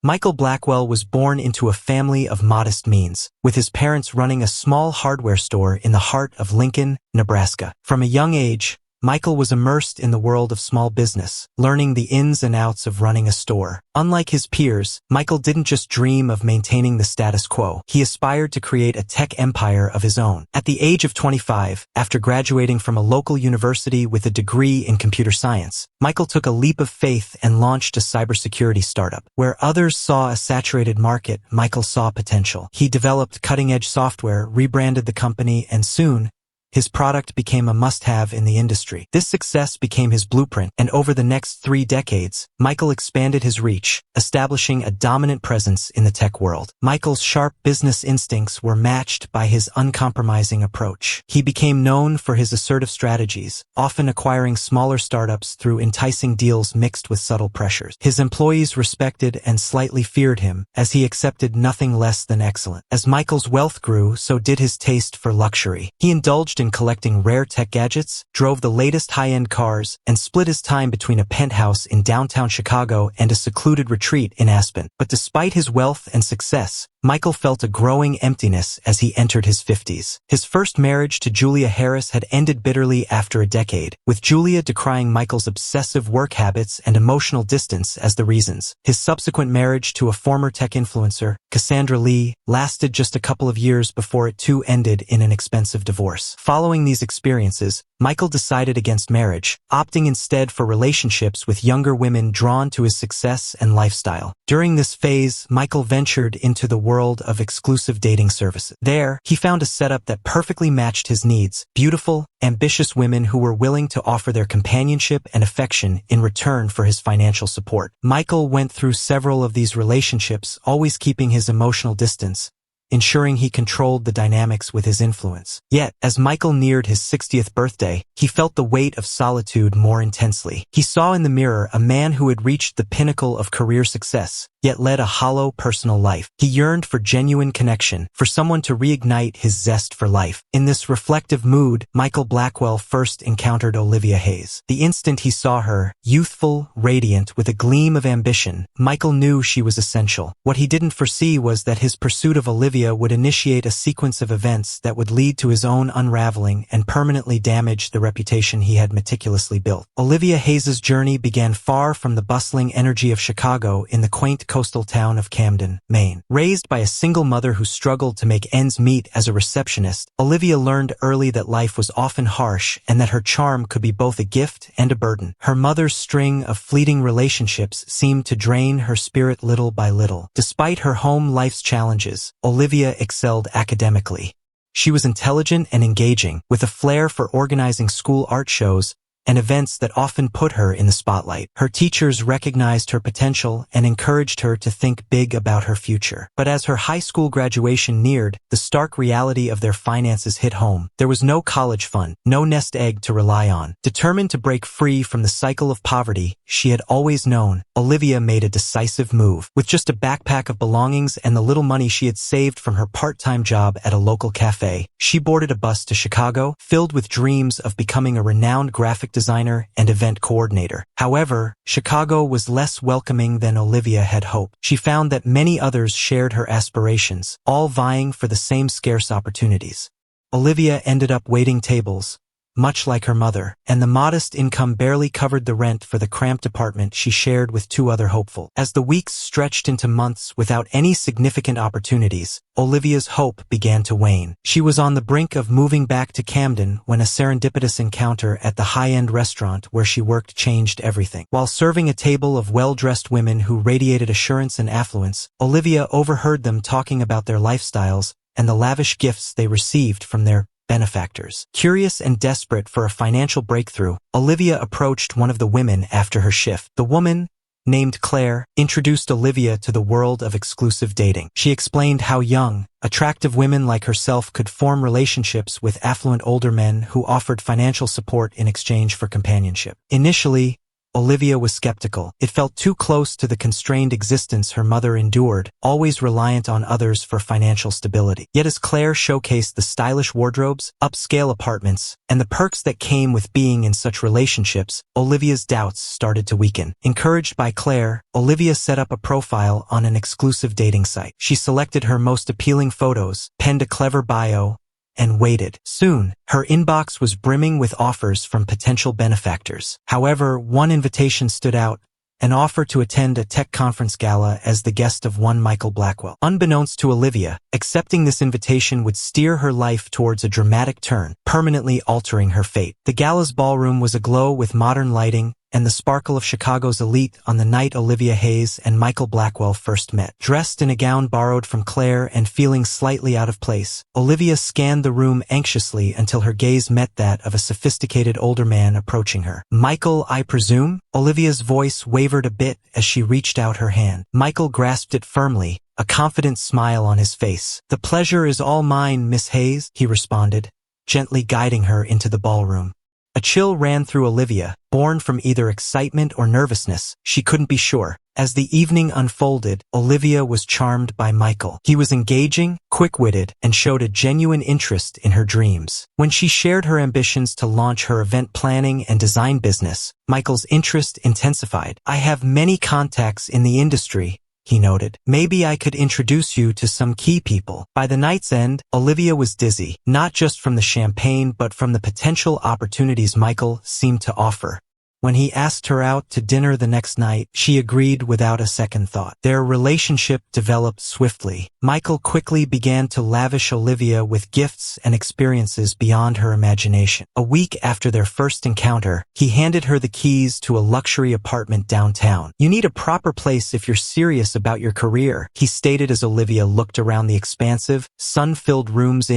Michael Blackwell was born into a family of modest means, with his parents running a small hardware store in the heart of Lincoln, Nebraska. From a young age, Michael was immersed in the world of small business, learning the ins and outs of running a store. Unlike his peers, Michael didn't just dream of maintaining the status quo. He aspired to create a tech empire of his own. At the age of 25, after graduating from a local university with a degree in computer science, Michael took a leap of faith and launched a cybersecurity startup. Where others saw a saturated market, Michael saw potential. He developed cutting-edge software, rebranded the company, and soon, his product became a must-have in the industry. This success became his blueprint, and over the next 3 decades, Michael expanded his reach, establishing a dominant presence in the tech world. Michael's sharp business instincts were matched by his uncompromising approach. He became known for his assertive strategies, often acquiring smaller startups through enticing deals mixed with subtle pressures. His employees respected and slightly feared him, as he accepted nothing less than excellence. As Michael's wealth grew, so did his taste for luxury. He indulged in collecting rare tech gadgets, drove the latest high-end cars, and split his time between a penthouse in downtown Chicago and a secluded retreat in Aspen. But despite his wealth and success, Michael felt a growing emptiness as he entered his 50s. His first marriage to Julia Harris had ended bitterly after a decade, with Julia decrying Michael's obsessive work habits and emotional distance as the reasons. His subsequent marriage to a former tech influencer, Cassandra Lee, lasted just a couple of years before it too ended in an expensive divorce. Following these experiences, Michael decided against marriage, opting instead for relationships with younger women drawn to his success and lifestyle. During this phase, Michael ventured into the world of exclusive dating services. There, he found a setup that perfectly matched his needs: beautiful, ambitious women who were willing to offer their companionship and affection in return for his financial support. Michael went through several of these relationships, always keeping his emotional distance, ensuring he controlled the dynamics with his influence. Yet, as Michael neared his 60th birthday, he felt the weight of solitude more intensely. He saw in the mirror a man who had reached the pinnacle of career success, yet led a hollow personal life. He yearned for genuine connection, for someone to reignite his zest for life. In this reflective mood, Michael Blackwell first encountered Olivia Hayes. The instant he saw her, youthful, radiant, with a gleam of ambition, Michael knew she was essential. What he didn't foresee was that his pursuit of Olivia would initiate a sequence of events that would lead to his own unraveling and permanently damage the reputation he had meticulously built. Olivia Hayes' journey began far from the bustling energy of Chicago in the quaint coastal town of Camden, Maine. Raised by a single mother who struggled to make ends meet as a receptionist, Olivia learned early that life was often harsh and that her charm could be both a gift and a burden. Her mother's string of fleeting relationships seemed to drain her spirit little by little. Despite her home life's challenges, Olivia excelled academically. She was intelligent and engaging, with a flair for organizing school art shows and events that often put her in the spotlight. Her teachers recognized her potential and encouraged her to think big about her future. But as her high school graduation neared, the stark reality of their finances hit home. There was no college fund, no nest egg to rely on. Determined to break free from the cycle of poverty she had always known, Olivia made a decisive move. With just a backpack of belongings and the little money she had saved from her part-time job at a local cafe, she boarded a bus to Chicago, filled with dreams of becoming a renowned graphic designer and event coordinator. However, Chicago was less welcoming than Olivia had hoped. She found that many others shared her aspirations, all vying for the same scarce opportunities. Olivia ended up waiting tables, much like her mother, and the modest income barely covered the rent for the cramped apartment she shared with 2 other hopefuls. As the weeks stretched into months without any significant opportunities, Olivia's hope began to wane. She was on the brink of moving back to Camden when a serendipitous encounter at the high-end restaurant where she worked changed everything. While serving a table of well-dressed women who radiated assurance and affluence, Olivia overheard them talking about their lifestyles and the lavish gifts they received from their benefactors. Curious and desperate for a financial breakthrough, Olivia approached one of the women after her shift. The woman, named Claire, introduced Olivia to the world of exclusive dating. She explained how young, attractive women like herself could form relationships with affluent older men who offered financial support in exchange for companionship. Initially, Olivia was skeptical. It felt too close to the constrained existence her mother endured, always reliant on others for financial stability. Yet as Claire showcased the stylish wardrobes, upscale apartments, and the perks that came with being in such relationships, Olivia's doubts started to weaken. Encouraged by Claire, Olivia set up a profile on an exclusive dating site. She selected her most appealing photos, penned a clever bio, and waited. Soon, her inbox was brimming with offers from potential benefactors. However, one invitation stood out, an offer to attend a tech conference gala as the guest of one Michael Blackwell. Unbeknownst to Olivia, accepting this invitation would steer her life towards a dramatic turn, permanently altering her fate. The gala's ballroom was aglow with modern lighting and the sparkle of Chicago's elite on the night Olivia Hayes and Michael Blackwell first met. Dressed in a gown borrowed from Claire and feeling slightly out of place, Olivia scanned the room anxiously until her gaze met that of a sophisticated older man approaching her. "Michael, I presume?" Olivia's voice wavered a bit as she reached out her hand. Michael grasped it firmly, a confident smile on his face. "The pleasure is all mine, Miss Hayes," he responded, gently guiding her into the ballroom. A chill ran through Olivia, born from either excitement or nervousness. She couldn't be sure. As the evening unfolded, Olivia was charmed by Michael. He was engaging, quick-witted, and showed a genuine interest in her dreams. When she shared her ambitions to launch her event planning and design business, Michael's interest intensified. "I have many contacts in the industry," he noted. "Maybe I could introduce you to some key people." By the night's end, Olivia was dizzy, not just from the champagne but from the potential opportunities Michael seemed to offer. When he asked her out to dinner the next night, she agreed without a second thought. Their relationship developed swiftly. Michael quickly began to lavish Olivia with gifts and experiences beyond her imagination. A week after their first encounter, he handed her the keys to a luxury apartment downtown. "You need a proper place if you're serious about your career," he stated as Olivia looked around the expansive, sun-filled rooms.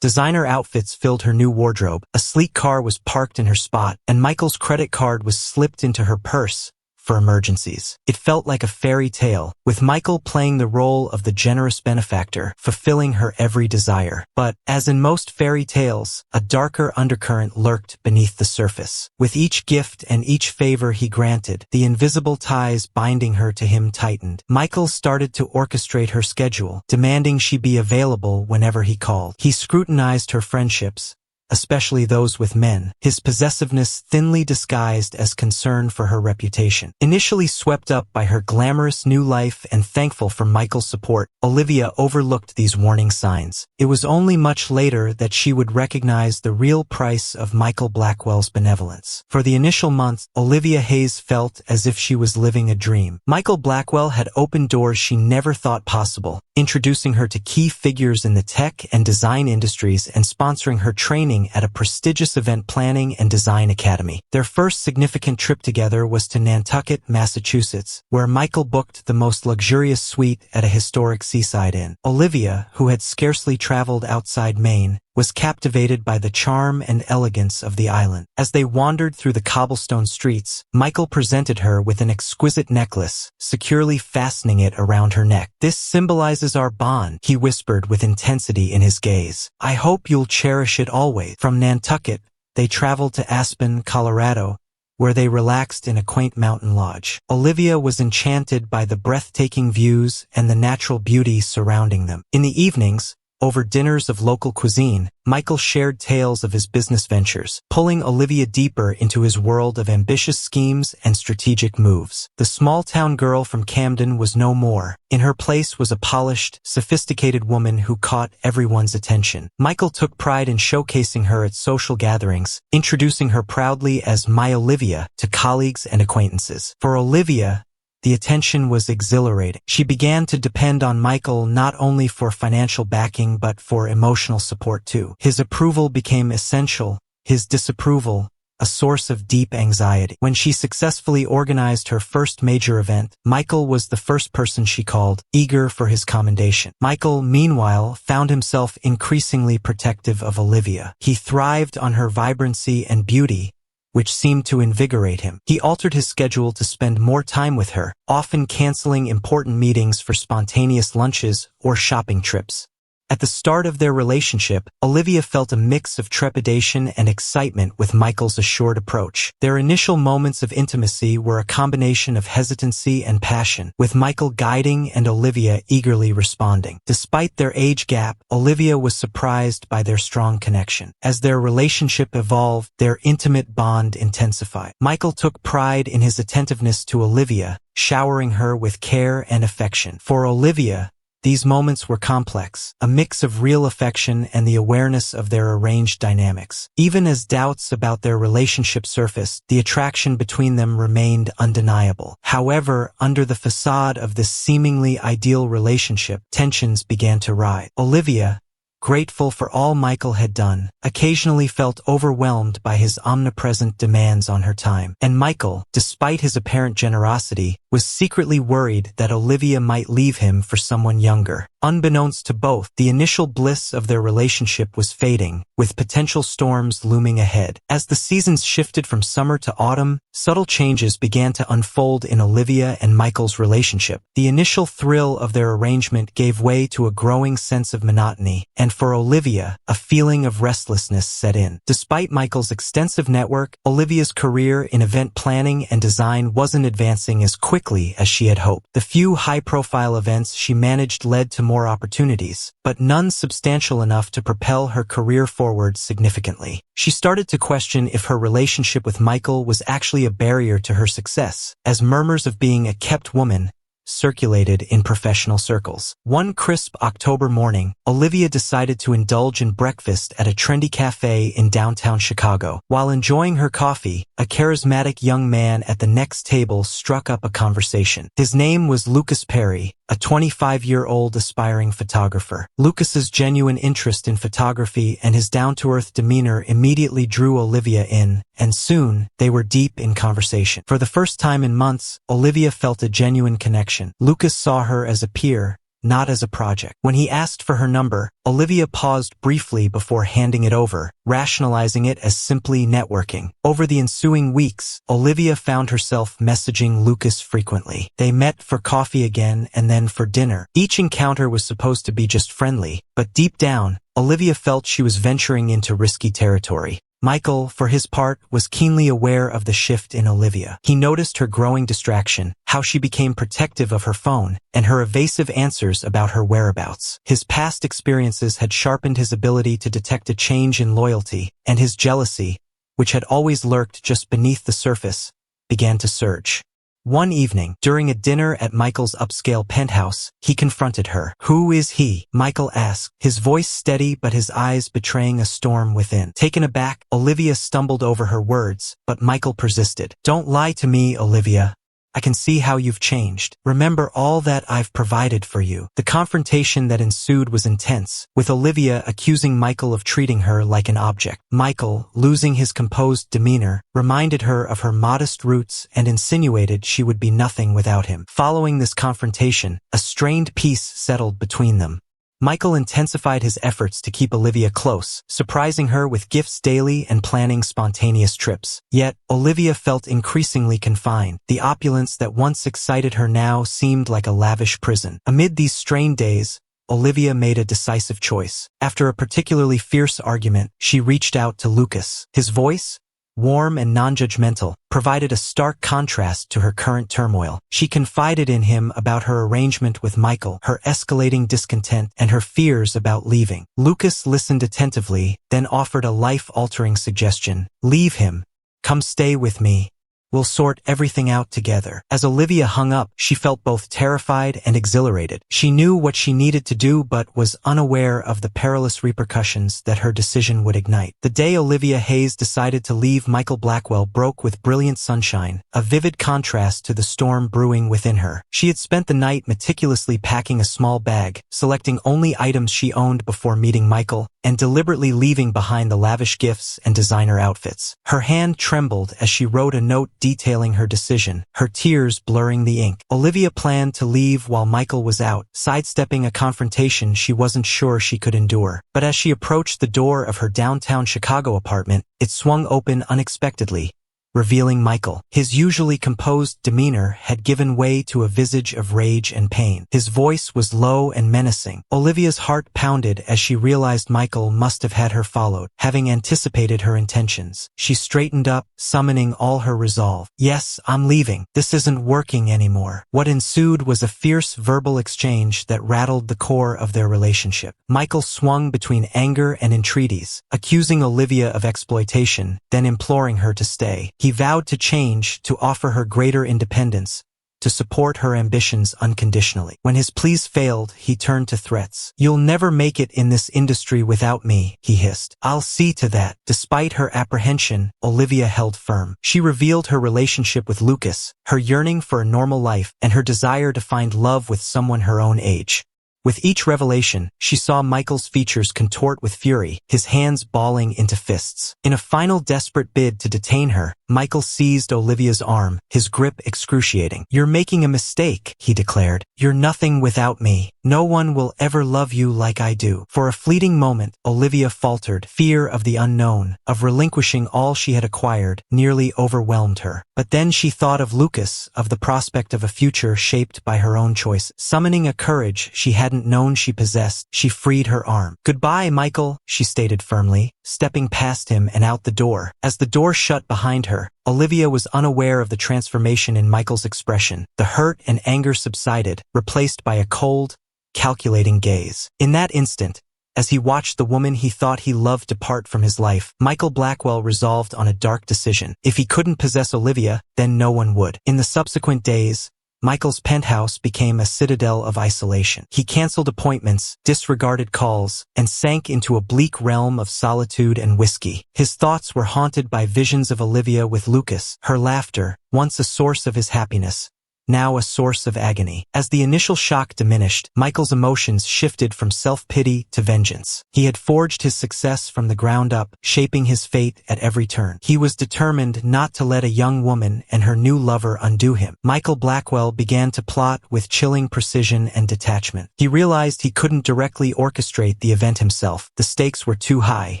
Designer outfits filled her new wardrobe, a sleek car was parked in her spot, and Michael's credit card was slipped into her purse for emergencies. It felt like a fairy tale, with Michael playing the role of the generous benefactor, fulfilling her every desire. But, as in most fairy tales, a darker undercurrent lurked beneath the surface. With each gift and each favor he granted, the invisible ties binding her to him tightened. Michael started to orchestrate her schedule, demanding she be available whenever he called. He scrutinized her friendships, especially those with men, his possessiveness thinly disguised as concern for her reputation. Initially swept up by her glamorous new life and thankful for Michael's support, Olivia overlooked these warning signs. It was only much later that she would recognize the real price of Michael Blackwell's benevolence. For the initial months, Olivia Hayes felt as if she was living a dream. Michael Blackwell had opened doors she never thought possible, introducing her to key figures in the tech and design industries and sponsoring her training at a prestigious event planning and design academy. Their first significant trip together was to Nantucket, Massachusetts, where Michael booked the most luxurious suite at a historic seaside inn. Olivia, who had scarcely traveled outside Maine, was captivated by the charm and elegance of the island. As they wandered through the cobblestone streets, Michael presented her with an exquisite necklace, securely fastening it around her neck. "This symbolizes our bond," he whispered with intensity in his gaze. "I hope you'll cherish it always." From Nantucket, they traveled to Aspen, Colorado, where they relaxed in a quaint mountain lodge. Olivia was enchanted by the breathtaking views and the natural beauty surrounding them. In the evenings, over dinners of local cuisine, Michael shared tales of his business ventures, pulling Olivia deeper into his world of ambitious schemes and strategic moves. The small-town girl from Camden was no more. In her place was a polished, sophisticated woman who caught everyone's attention. Michael took pride in showcasing her at social gatherings, introducing her proudly as My Olivia to colleagues and acquaintances. For Olivia, the attention was exhilarating. She began to depend on Michael not only for financial backing but for emotional support too. His approval became essential, his disapproval a source of deep anxiety. When she successfully organized her first major event, Michael was the first person she called, eager for his commendation. Michael, meanwhile, found himself increasingly protective of Olivia. He thrived on her vibrancy and beauty, which seemed to invigorate him. He altered his schedule to spend more time with her, often canceling important meetings for spontaneous lunches or shopping trips. At the start of their relationship, Olivia felt a mix of trepidation and excitement with Michael's assured approach. Their initial moments of intimacy were a combination of hesitancy and passion, with Michael guiding and Olivia eagerly responding. Despite their age gap, Olivia was surprised by their strong connection. As their relationship evolved, their intimate bond intensified. Michael took pride in his attentiveness to Olivia, showering her with care and affection. For Olivia, these moments were complex, a mix of real affection and the awareness of their arranged dynamics. Even as doubts about their relationship surfaced, the attraction between them remained undeniable. However, under the facade of this seemingly ideal relationship, tensions began to rise. Olivia, grateful for all Michael had done, occasionally felt overwhelmed by his omnipresent demands on her time. And Michael, despite his apparent generosity, was secretly worried that Olivia might leave him for someone younger. Unbeknownst to both, the initial bliss of their relationship was fading, with potential storms looming ahead. As the seasons shifted from summer to autumn, subtle changes began to unfold in Olivia and Michael's relationship. The initial thrill of their arrangement gave way to a growing sense of monotony, and for Olivia, a feeling of restlessness set in. Despite Michael's extensive network, Olivia's career in event planning and design wasn't advancing as quickly as she had hoped. The few high-profile events she managed led to more opportunities, but none substantial enough to propel her career forward significantly. She started to question if her relationship with Michael was actually a barrier to her success, as murmurs of being a kept woman circulated in professional circles. One crisp October morning, Olivia decided to indulge in breakfast at a trendy cafe in downtown Chicago. While enjoying her coffee, a charismatic young man at the next table struck up a conversation. His name was Lucas Perry, a 25-year-old aspiring photographer. Lucas's genuine interest in photography and his down-to-earth demeanor immediately drew Olivia in, and soon, they were deep in conversation. For the first time in months, Olivia felt a genuine connection. Lucas saw her as a peer, not as a project. When he asked for her number, Olivia paused briefly before handing it over, rationalizing it as simply networking. Over the ensuing weeks, Olivia found herself messaging Lucas frequently. They met for coffee again and then for dinner. Each encounter was supposed to be just friendly, but deep down, Olivia felt she was venturing into risky territory. Michael, for his part, was keenly aware of the shift in Olivia. He noticed her growing distraction, how she became protective of her phone, and her evasive answers about her whereabouts. His past experiences had sharpened his ability to detect a change in loyalty, and his jealousy, which had always lurked just beneath the surface, began to surge. One evening, during a dinner at Michael's upscale penthouse, he confronted her. "Who is he?" Michael asked, his voice steady but his eyes betraying a storm within. Taken aback, Olivia stumbled over her words, but Michael persisted. "Don't lie to me, Olivia. I can see how you've changed. Remember all that I've provided for you." The confrontation that ensued was intense, with Olivia accusing Michael of treating her like an object. Michael, losing his composed demeanor, reminded her of her modest roots and insinuated she would be nothing without him. Following this confrontation, a strained peace settled between them. Michael intensified his efforts to keep Olivia close, surprising her with gifts daily and planning spontaneous trips. Yet, Olivia felt increasingly confined. The opulence that once excited her now seemed like a lavish prison. Amid these strained days, Olivia made a decisive choice. After a particularly fierce argument, she reached out to Lucas. His voice, warm and non-judgmental, provided a stark contrast to her current turmoil. She confided in him about her arrangement with Michael, her escalating discontent, and her fears about leaving. Lucas listened attentively, then offered a life-altering suggestion. "Leave him. Come stay with me. We'll sort everything out together." As Olivia hung up, she felt both terrified and exhilarated. She knew what she needed to do but was unaware of the perilous repercussions that her decision would ignite. The day Olivia Hayes decided to leave Michael Blackwell broke with brilliant sunshine, a vivid contrast to the storm brewing within her. She had spent the night meticulously packing a small bag, selecting only items she owned before meeting Michael, and deliberately leaving behind the lavish gifts and designer outfits. Her hand trembled as she wrote a note detailing her decision, her tears blurring the ink. Olivia planned to leave while Michael was out, sidestepping a confrontation she wasn't sure she could endure. But as she approached the door of her downtown Chicago apartment, it swung open unexpectedly, revealing Michael. His usually composed demeanor had given way to a visage of rage and pain. His voice was low and menacing. Olivia's heart pounded as she realized Michael must have had her followed, having anticipated her intentions. She straightened up, summoning all her resolve. "Yes, I'm leaving. This isn't working anymore." What ensued was a fierce verbal exchange that rattled the core of their relationship. Michael swung between anger and entreaties, accusing Olivia of exploitation, then imploring her to stay. He vowed to change, to offer her greater independence, to support her ambitions unconditionally. When his pleas failed, he turned to threats. "You'll never make it in this industry without me," he hissed. "I'll see to that." Despite her apprehension, Olivia held firm. She revealed her relationship with Lucas, her yearning for a normal life, and her desire to find love with someone her own age. With each revelation, she saw Michael's features contort with fury, his hands balling into fists. In a final desperate bid to detain her, Michael seized Olivia's arm, his grip excruciating. "You're making a mistake," he declared. "You're nothing without me. No one will ever love you like I do." For a fleeting moment, Olivia faltered. Fear of the unknown, of relinquishing all she had acquired, nearly overwhelmed her. But then she thought of Lucas, of the prospect of a future shaped by her own choice. Summoning a courage she hadn't known she possessed, she freed her arm. "Goodbye, Michael," she stated firmly, stepping past him and out the door. As the door shut behind her, Olivia was unaware of the transformation in Michael's expression. The hurt and anger subsided, replaced by a cold, calculating gaze. In that instant, as he watched the woman he thought he loved depart from his life, Michael Blackwell resolved on a dark decision. If he couldn't possess Olivia, then no one would. In the subsequent days, Michael's penthouse became a citadel of isolation. He canceled appointments, disregarded calls, and sank into a bleak realm of solitude and whiskey. His thoughts were haunted by visions of Olivia with Lucas, her laughter, once a source of his happiness, now a source of agony. As the initial shock diminished, Michael's emotions shifted from self-pity to vengeance. He had forged his success from the ground up, shaping his fate at every turn. He was determined not to let a young woman and her new lover undo him. Michael Blackwell began to plot with chilling precision and detachment. He realized he couldn't directly orchestrate the event himself. The stakes were too high.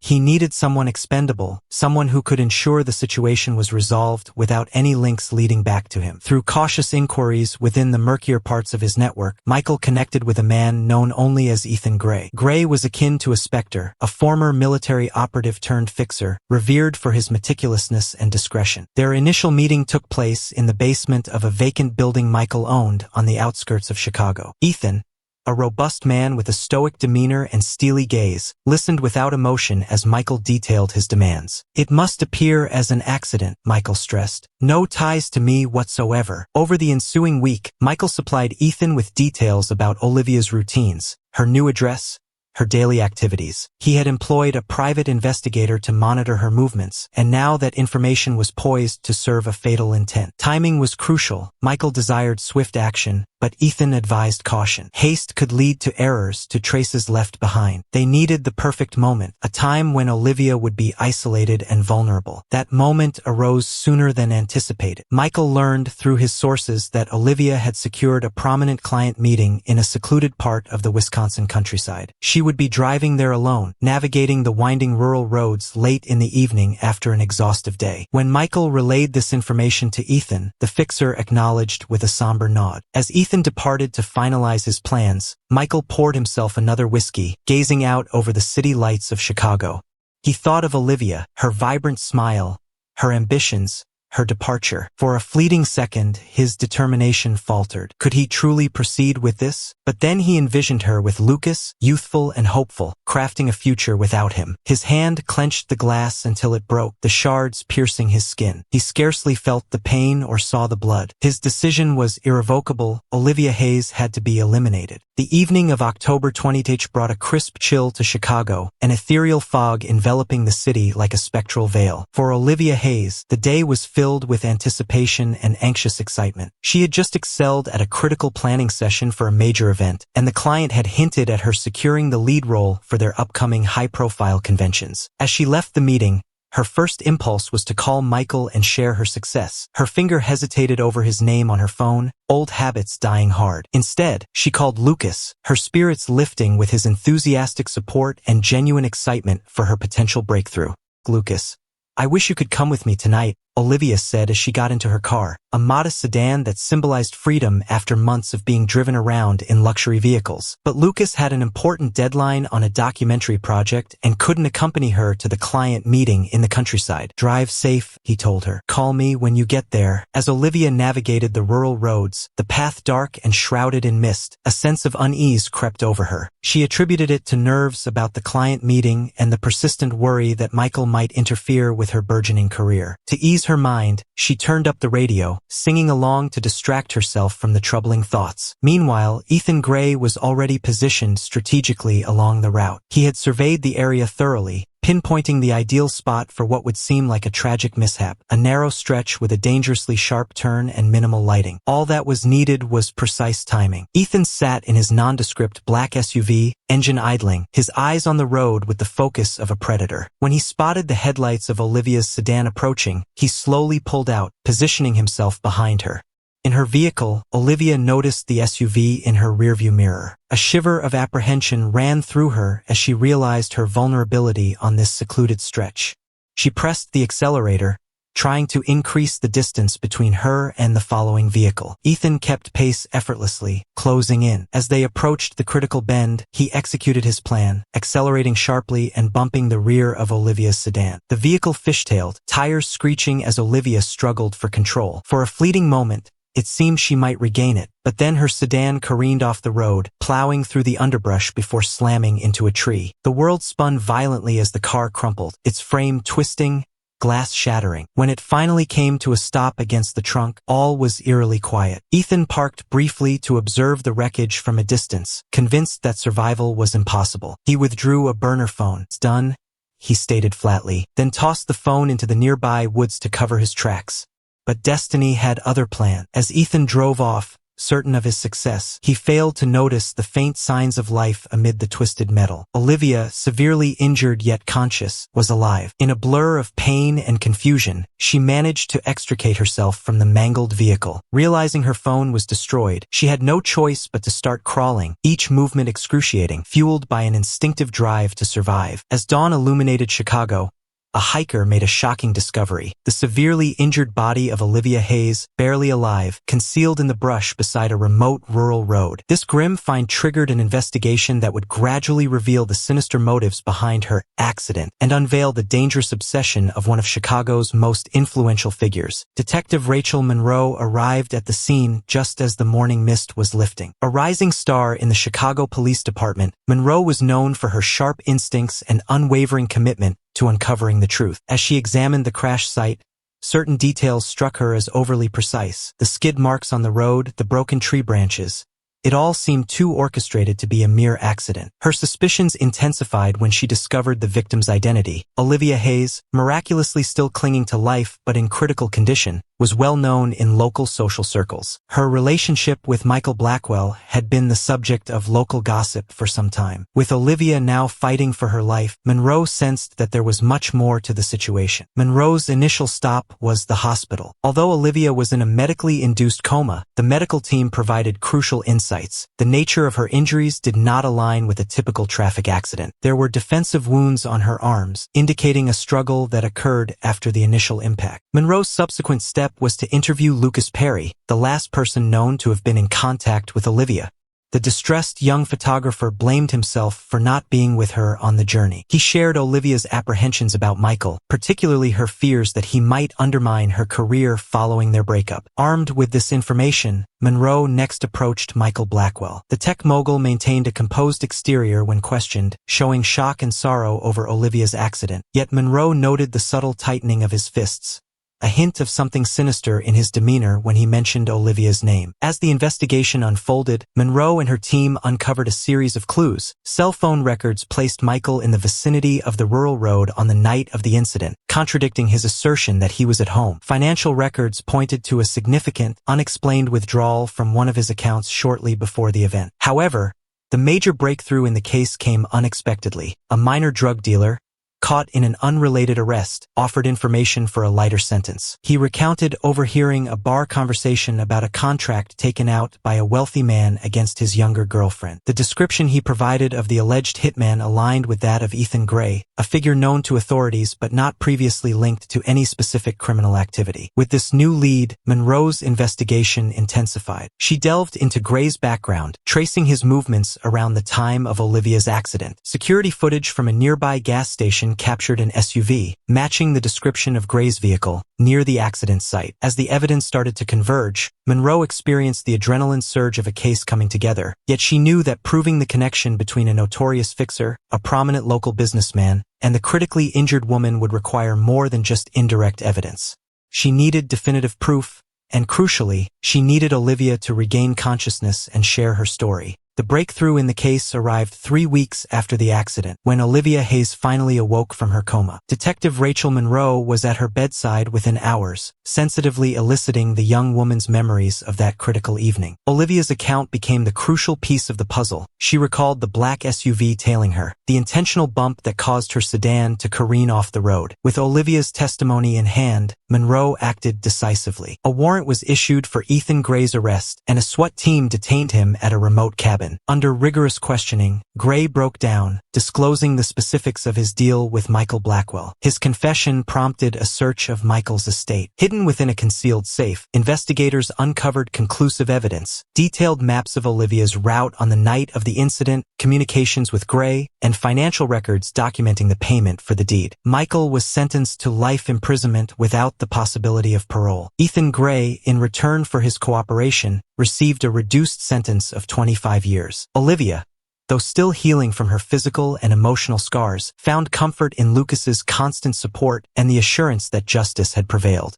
He needed someone expendable, someone who could ensure the situation was resolved without any links leading back to him. Through cautious inquiries within the murkier parts of his network, Michael connected with a man known only as Ethan Gray. Gray was akin to a specter, a former military operative turned fixer, revered for his meticulousness and discretion. Their initial meeting took place in the basement of a vacant building Michael owned on the outskirts of Chicago. Ethan, a robust man with a stoic demeanor and steely gaze, listened without emotion as Michael detailed his demands. "It must appear as an accident," Michael stressed. "No ties to me whatsoever." Over the ensuing week, Michael supplied Ethan with details about Olivia's routines, her new address, her daily activities. He had employed a private investigator to monitor her movements, and now that information was poised to serve a fatal intent. Timing was crucial. Michael desired swift action, but Ethan advised caution. Haste could lead to errors, to traces left behind. They needed the perfect moment, a time when Olivia would be isolated and vulnerable. That moment arose sooner than anticipated. Michael learned through his sources that Olivia had secured a prominent client meeting in a secluded part of the Wisconsin countryside. She would be driving there alone, navigating the winding rural roads late in the evening after an exhaustive day. When Michael relayed this information to Ethan, the fixer acknowledged with a somber nod. As Ethan departed to finalize his plans, Michael poured himself another whiskey, gazing out over the city lights of Chicago. He thought of Olivia, her vibrant smile, her ambitions, her departure. For a fleeting second, his determination faltered. Could he truly proceed with this? But then he envisioned her with Lucas, youthful and hopeful, crafting a future without him. His hand clenched the glass until it broke, the shards piercing his skin. He scarcely felt the pain or saw the blood. His decision was irrevocable. Olivia Hayes had to be eliminated. The evening of October 20th brought a crisp chill to Chicago, an ethereal fog enveloping the city like a spectral veil. For Olivia Hayes, the day was filled with anticipation and anxious excitement. She had just excelled at a critical planning session for a major event, and the client had hinted at her securing the lead role for their upcoming high-profile conventions. As she left the meeting, her first impulse was to call Michael and share her success. Her finger hesitated over his name on her phone, old habits dying hard. Instead, she called Lucas, her spirits lifting with his enthusiastic support and genuine excitement for her potential breakthrough. "Lucas, I wish you could come with me tonight. Olivia said as she got into her car, a modest sedan that symbolized freedom after months of being driven around in luxury vehicles. But Lucas had an important deadline on a documentary project and couldn't accompany her to the client meeting in the countryside. Drive safe, he told her. Call me when you get there. As Olivia navigated the rural roads, the path dark and shrouded in mist, a sense of unease crept over her. She attributed it to nerves about the client meeting and the persistent worry that Michael might interfere with her burgeoning career. To ease her mind, she turned up the radio, singing along to distract herself from the troubling thoughts. Meanwhile, Ethan Gray was already positioned strategically along the route. He had surveyed the area thoroughly, pinpointing the ideal spot for what would seem like a tragic mishap, a narrow stretch with a dangerously sharp turn and minimal lighting. All that was needed was precise timing. Ethan sat in his nondescript black SUV, engine idling, his eyes on the road with the focus of a predator. When he spotted the headlights of Olivia's sedan approaching, he slowly pulled out, positioning himself behind her. In her vehicle, Olivia noticed the SUV in her rearview mirror. A shiver of apprehension ran through her as she realized her vulnerability on this secluded stretch. She pressed the accelerator, trying to increase the distance between her and the following vehicle. Ethan kept pace effortlessly, closing in. As they approached the critical bend, he executed his plan, accelerating sharply and bumping the rear of Olivia's sedan. The vehicle fishtailed, tires screeching as Olivia struggled for control. For a fleeting moment, it seemed she might regain it, but then her sedan careened off the road, plowing through the underbrush before slamming into a tree. The world spun violently as the car crumpled, its frame twisting, glass shattering. When it finally came to a stop against the trunk, all was eerily quiet. Ethan parked briefly to observe the wreckage from a distance, convinced that survival was impossible. He withdrew a burner phone. "It's done," he stated flatly, then tossed the phone into the nearby woods to cover his tracks. But destiny had other plans. As Ethan drove off, certain of his success, he failed to notice the faint signs of life amid the twisted metal. Olivia, severely injured yet conscious, was alive. In a blur of pain and confusion, she managed to extricate herself from the mangled vehicle. Realizing her phone was destroyed, she had no choice but to start crawling, each movement excruciating, fueled by an instinctive drive to survive. As dawn illuminated Chicago, a hiker made a shocking discovery. The severely injured body of Olivia Hayes, barely alive, concealed in the brush beside a remote rural road. This grim find triggered an investigation that would gradually reveal the sinister motives behind her accident and unveil the dangerous obsession of one of Chicago's most influential figures. Detective Rachel Monroe arrived at the scene just as the morning mist was lifting. A rising star in the Chicago Police Department, Monroe was known for her sharp instincts and unwavering commitment to uncovering the truth. As she examined the crash site, certain details struck her as overly precise. The skid marks on the road, the broken tree branches. It all seemed too orchestrated to be a mere accident. Her suspicions intensified when she discovered the victim's identity. Olivia Hayes, miraculously still clinging to life but in critical condition, was well known in local social circles. Her relationship with Michael Blackwell had been the subject of local gossip for some time. With Olivia now fighting for her life, Monroe sensed that there was much more to the situation. Monroe's initial stop was the hospital. Although Olivia was in a medically induced coma, the medical team provided crucial insights. The nature of her injuries did not align with a typical traffic accident. There were defensive wounds on her arms, indicating a struggle that occurred after the initial impact. Monroe's subsequent step was to interview Lucas Perry, the last person known to have been in contact with Olivia. The distressed young photographer blamed himself for not being with her on the journey. He shared Olivia's apprehensions about Michael, particularly her fears that he might undermine her career following their breakup. Armed with this information, Monroe next approached Michael Blackwell. The tech mogul maintained a composed exterior when questioned, showing shock and sorrow over Olivia's accident. Yet Monroe noted the subtle tightening of his fists, a hint of something sinister in his demeanor when he mentioned Olivia's name. As the investigation unfolded, Monroe and her team uncovered a series of clues. Cell phone records placed Michael in the vicinity of the rural road on the night of the incident, contradicting his assertion that he was at home. Financial records pointed to a significant, unexplained withdrawal from one of his accounts shortly before the event. However, the major breakthrough in the case came unexpectedly. A minor drug dealer, caught in an unrelated arrest, offered information for a lighter sentence. He recounted overhearing a bar conversation about a contract taken out by a wealthy man against his younger girlfriend. The description he provided of the alleged hitman aligned with that of Ethan Gray, a figure known to authorities but not previously linked to any specific criminal activity. With this new lead, Monroe's investigation intensified. She delved into Gray's background, tracing his movements around the time of Olivia's accident. Security footage from a nearby gas station captured an SUV, matching the description of Gray's vehicle, near the accident site. As the evidence started to converge, Monroe experienced the adrenaline surge of a case coming together, yet she knew that proving the connection between a notorious fixer, a prominent local businessman, and the critically injured woman would require more than just indirect evidence. She needed definitive proof, and crucially, she needed Olivia to regain consciousness and share her story. The breakthrough in the case arrived 3 weeks after the accident, when Olivia Hayes finally awoke from her coma. Detective Rachel Monroe was at her bedside within hours, sensitively eliciting the young woman's memories of that critical evening. Olivia's account became the crucial piece of the puzzle. She recalled the black SUV tailing her, the intentional bump that caused her sedan to careen off the road. With Olivia's testimony in hand, Monroe acted decisively. A warrant was issued for Ethan Gray's arrest, and a SWAT team detained him at a remote cabin. Under rigorous questioning, Gray broke down, disclosing the specifics of his deal with Michael Blackwell. His confession prompted a search of Michael's estate. Hidden within a concealed safe, investigators uncovered conclusive evidence, detailed maps of Olivia's route on the night of the incident, communications with Gray, and financial records documenting the payment for the deed. Michael was sentenced to life imprisonment without the possibility of parole. Ethan Gray, in return for his cooperation, received a reduced sentence of 25 years. Olivia, though still healing from her physical and emotional scars, found comfort in Lucas's constant support and the assurance that justice had prevailed.